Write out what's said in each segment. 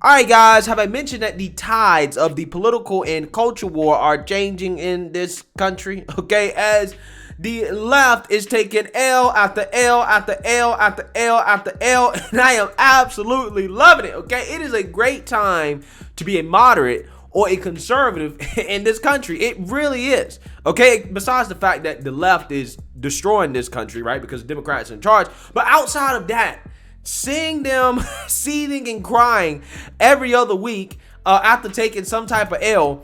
All right, guys, have I mentioned that the tides of the political and culture war are changing in this country? Okay, as the left is taking L after L after L after L after L, and I am absolutely loving it. Okay, it is a great time to be a moderate or a conservative in this country. It really is. Okay, besides the fact that the left is destroying this country, right, because Democrats are in charge. But outside of that, seeing them seething and crying every other week after taking some type of L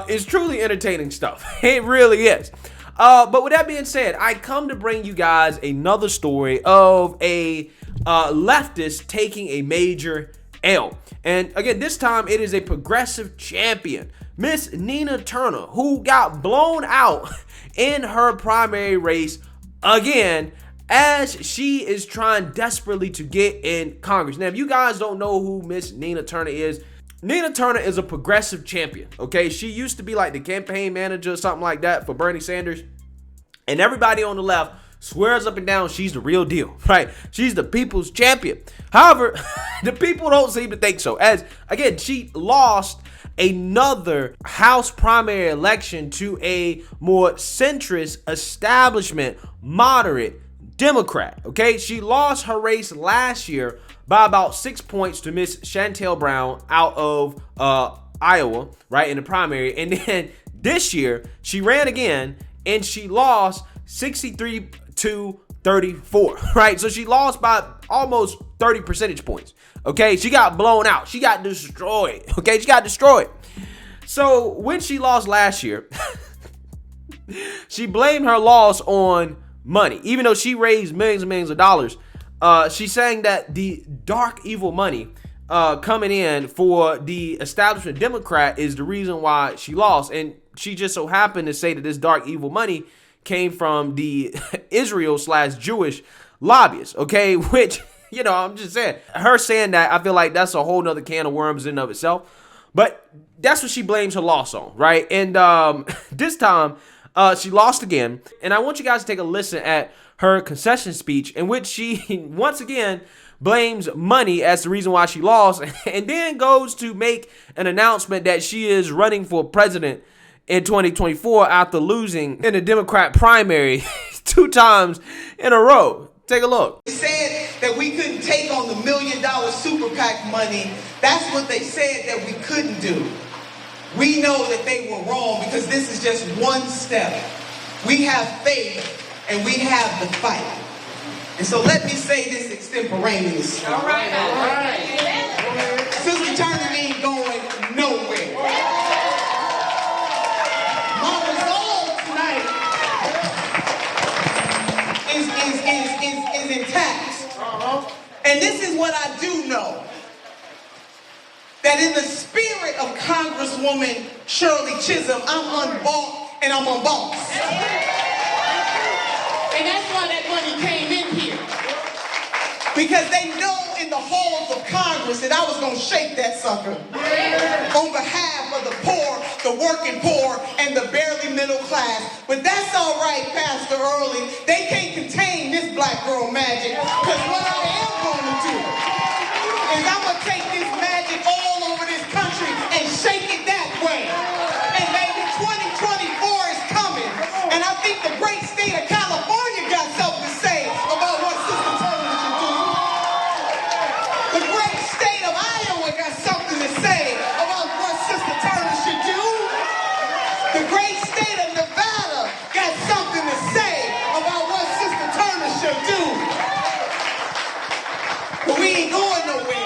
is truly entertaining stuff. It really is. But with that being said, I come to bring you guys another story of a leftist taking a major L. And again, this time it is a progressive champion, Miss Nina Turner, who got blown out in her primary race again, as she is trying desperately to get in Congress. Now, if you guys don't know who Miss Nina Turner is a progressive champion, okay? She used to be like the campaign manager or something like that for Bernie Sanders. And everybody on the left swears up and down she's the real deal, right? She's the people's champion. However, the people don't seem to think so. As, again, she lost another House primary election to a more centrist establishment, moderate Democrat, okay? She lost her race last year by about 6 points to Miss Shontel Brown out of Iowa, right, in the primary. And then this year, she ran again, and she lost 63 to 34, right? So she lost by almost 30 percentage points, okay? She got blown out. She got destroyed, okay? She got destroyed. So when she lost last year, she blamed her loss on money. Even though she raised millions and millions of dollars, she's saying that the dark evil money coming in for the establishment Democrat is the reason why she lost. And she just so happened to say that this dark evil money came from the Israel/Jewish lobbyists, okay? Which, you know, I'm just saying, her saying that, I feel like that's a whole nother can of worms in and of itself. But that's what she blames her loss on, right? And this time, she lost again, and I want you guys to take a listen at her concession speech, in which she once again blames money as the reason why she lost, and then goes to make an announcement that she is running for president in 2024 after losing in the Democrat primary 2 times in a row. Take a look. They said that we couldn't take on the $1 million super PAC money. That's what they said that we couldn't do. We know that they were wrong because this is just one step. We have faith and we have the fight. And so let me say this extemporaneously. All right. Sister Turner ain't going nowhere. My resolve tonight is intact. And this is what I do know. That in the spirit of Congresswoman Shirley Chisholm, I'm unbought and I'm unbossed. And that's why that money came in here. Because they know in the halls of Congress that I was going to shake that sucker. On behalf of the poor, the working poor, and the barely middle class. But that's all right, Pastor Early. They can't contain this black girl magic. Because what I am going to do is I'm going to take this magic all over this country and shake it that way. And maybe 2024 is coming. And I think the great state of California got something to say about what Sister Turner should do. The great state of Iowa got something to say about what Sister Turner should do. The great state of Nevada got something to say about what Sister Turner should do. But we ain't going nowhere.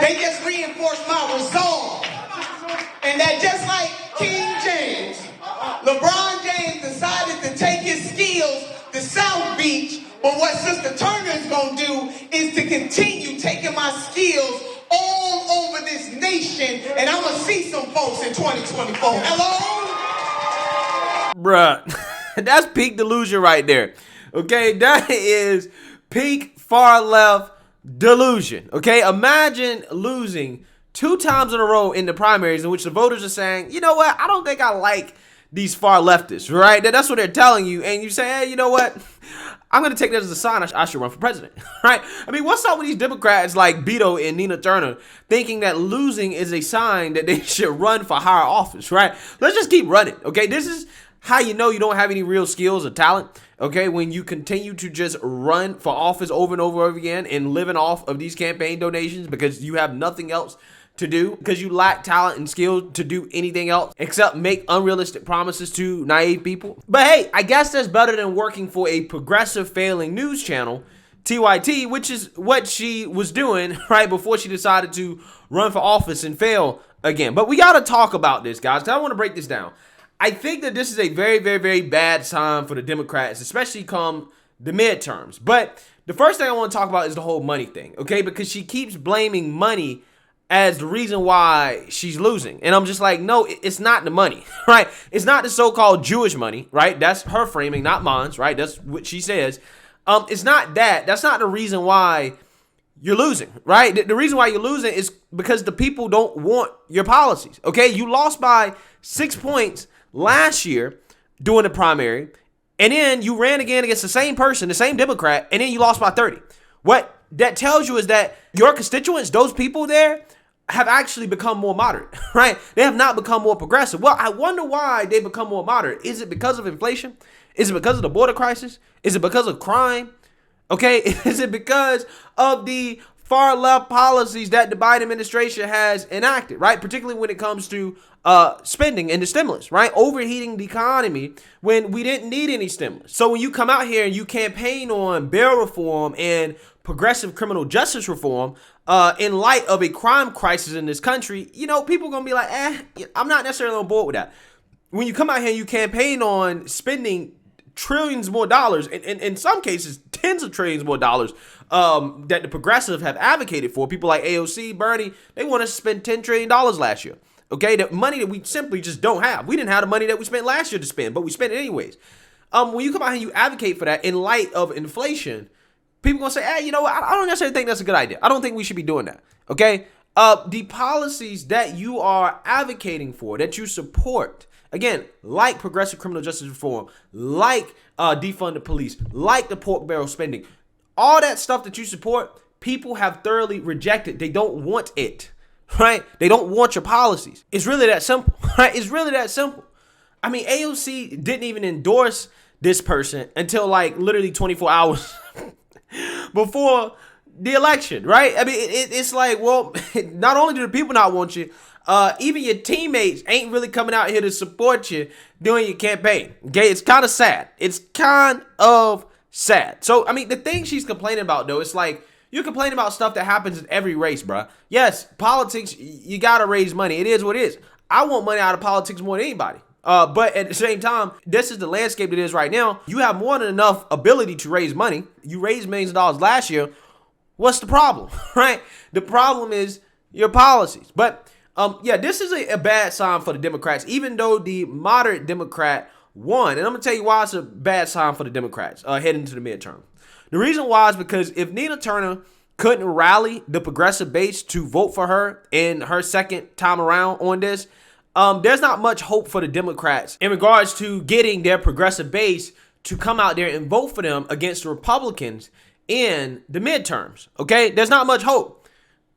They just reinforced my resolve. And that just like King James, LeBron James decided to take his skills to South Beach, but what Sister Turner is going to do is to continue taking my skills all over this nation, and I'm going to see some folks in 2024. Hello? Bruh, that's peak delusion right there. Okay, that is peak far left delusion. Okay, imagine losing 2 times in a row in the primaries in which the voters are saying, you know what, I don't think I like these far leftists, right? That's what they're telling you. And you say, hey, you know what, I'm going to take that as a sign I should run for president, right? I mean, what's up with these Democrats like Beto and Nina Turner thinking that losing is a sign that they should run for higher office, right? Let's just keep running, okay? This is how you know you don't have any real skills or talent, okay? When you continue to just run for office over and over again and living off of these campaign donations because you have nothing else to do, because you lack talent and skill to do anything else except make unrealistic promises to naive people. But hey, I guess that's better than working for a progressive failing news channel, TYT, which is what she was doing right before she decided to run for office and fail again. But we got to talk about this, guys, because I want to break this down. I think that this is a very, very, very bad sign for the Democrats, especially come the midterms. But the first thing I want to talk about is the whole money thing, okay? Because she keeps blaming money as the reason why she's losing. And I'm just like, no, it's not the money, right? It's not the so-called Jewish money, right? That's her framing, not mine, right? That's what she says. It's not that. That's not the reason why you're losing, right? The reason why you're losing is because the people don't want your policies, okay? You lost by 6 points last year during the primary, and then you ran again against the same person, the same Democrat, and then you lost by 30. What that tells you is that your constituents, those people there, have actually become more moderate, right? They have not become more progressive. Well, I wonder why they become more moderate. Is it because of inflation? Is it because of the border crisis? Is it because of crime? Okay, is it because of the far left policies that the Biden administration has enacted, right? Particularly when it comes to spending and the stimulus, right? Overheating the economy when we didn't need any stimulus. So when you come out here and you campaign on bail reform and progressive criminal justice reform in light of a crime crisis in this country, you know, people are going to be like, I'm not necessarily on board with that. When you come out here and you campaign on spending trillions more dollars, and in some cases, tens of trillions more dollars that the progressives have advocated for, people like AOC, Bernie, they want us to spend $10 trillion last year. Okay, the money that we simply just don't have. We didn't have the money that we spent last year to spend, but we spent it anyways. When you come out here and you advocate for that in light of inflation, people gonna say, hey, you know what? I don't necessarily think that's a good idea. I don't think we should be doing that. Okay, the policies that you are advocating for, that you support, again, like progressive criminal justice reform, like defund the police, like the pork barrel spending, all that stuff that you support, people have thoroughly rejected. They don't want it. Right? They don't want your policies. It's really that simple. Right? It's really that simple. I mean, AOC didn't even endorse this person until like literally 24 hours before the election, right? I mean, it's like, well, not only do the people not want you, even your teammates ain't really coming out here to support you during your campaign. Okay? It's kind of sad. It's kind of sad. So, I mean, the thing she's complaining about, though, it's like, you complain about stuff that happens in every race, bruh. Yes, politics, you gotta raise money. It is what it is. I want money out of politics more than anybody. But at the same time, this is the landscape it is right now. You have more than enough ability to raise money. You raised millions of dollars last year. What's the problem, right? The problem is your policies. But yeah, this is a bad sign for the Democrats, even though the moderate Democrat won. And I'm gonna tell you why it's a bad sign for the Democrats heading into the midterm. The reason why is because if Nina Turner couldn't rally the progressive base to vote for her in her second time around on this, there's not much hope for the Democrats in regards to getting their progressive base to come out there and vote for them against the Republicans in the midterms. Okay, there's not much hope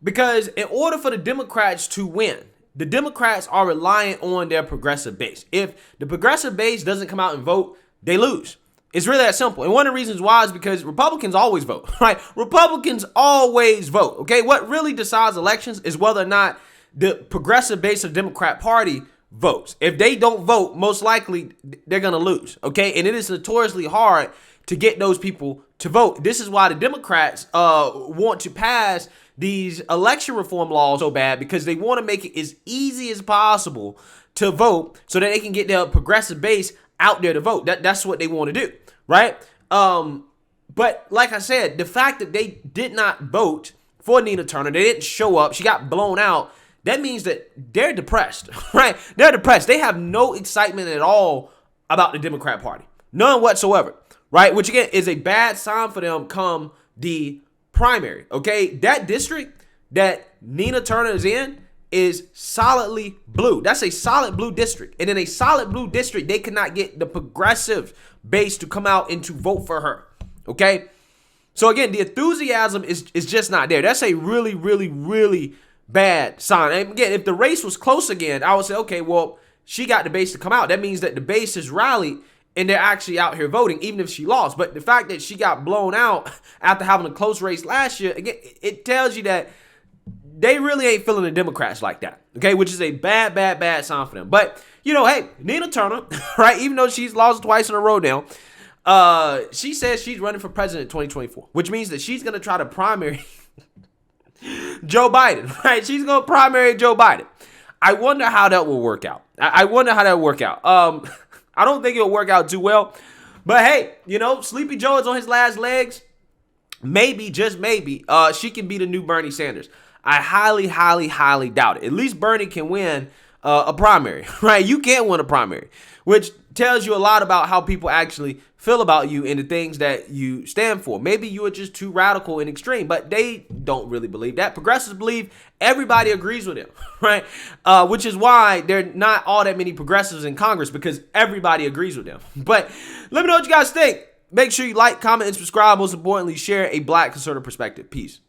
because in order for the Democrats to win, the Democrats are reliant on their progressive base. If the progressive base doesn't come out and vote, they lose. It's really that simple. And one of the reasons why is because Republicans always vote, right? Republicans always vote, okay? What really decides elections is whether or not the progressive base of the Democrat Party votes. If they don't vote, most likely they're going to lose, okay? And it is notoriously hard to get those people to vote. This is why the Democrats want to pass these election reform laws so bad, because they want to make it as easy as possible to vote so that they can get their progressive base out there to vote. That's what they want to do, right? But like I said, the fact that they did not vote for Nina Turner, they didn't show up, she got blown out, that means that they're depressed, right? They're depressed. They have no excitement at all about the Democrat Party. None whatsoever, right? Which again is a bad sign for them come the primary, okay? That district that Nina Turner is in is solidly blue. That's a solid blue district. And in a solid blue district, they could not get the progressive base to come out and to vote for her. Okay. So again, the enthusiasm is just not there. That's a really, really, really bad sign. And again, if the race was close again, I would say, okay, well, she got the base to come out. That means that the base has rallied and they're actually out here voting, even if she lost. But the fact that she got blown out after having a close race last year, again, it tells you that they really ain't feeling the Democrats like that. Okay, which is a bad, bad, bad sign for them. But, you know, hey, Nina Turner, right, even though she's lost twice in a row now, she says she's running for president in 2024, which means that she's going to try to primary Joe Biden, right? She's going to primary Joe Biden. I wonder how that will work out. I wonder how that will work out. I don't think it'll work out too well. But hey, you know, Sleepy Joe is on his last legs. Maybe, just maybe, she can be the new Bernie Sanders. I highly, highly, highly doubt it. At least Bernie can win a primary, right? You can't win a primary, which tells you a lot about how people actually feel about you and the things that you stand for. Maybe you are just too radical and extreme, but they don't really believe that. Progressives believe everybody agrees with them, right? Which is why there are not all that many progressives in Congress, because everybody agrees with them. But let me know what you guys think. Make sure you like, comment, and subscribe. Most importantly, share a Black conservative perspective. Peace.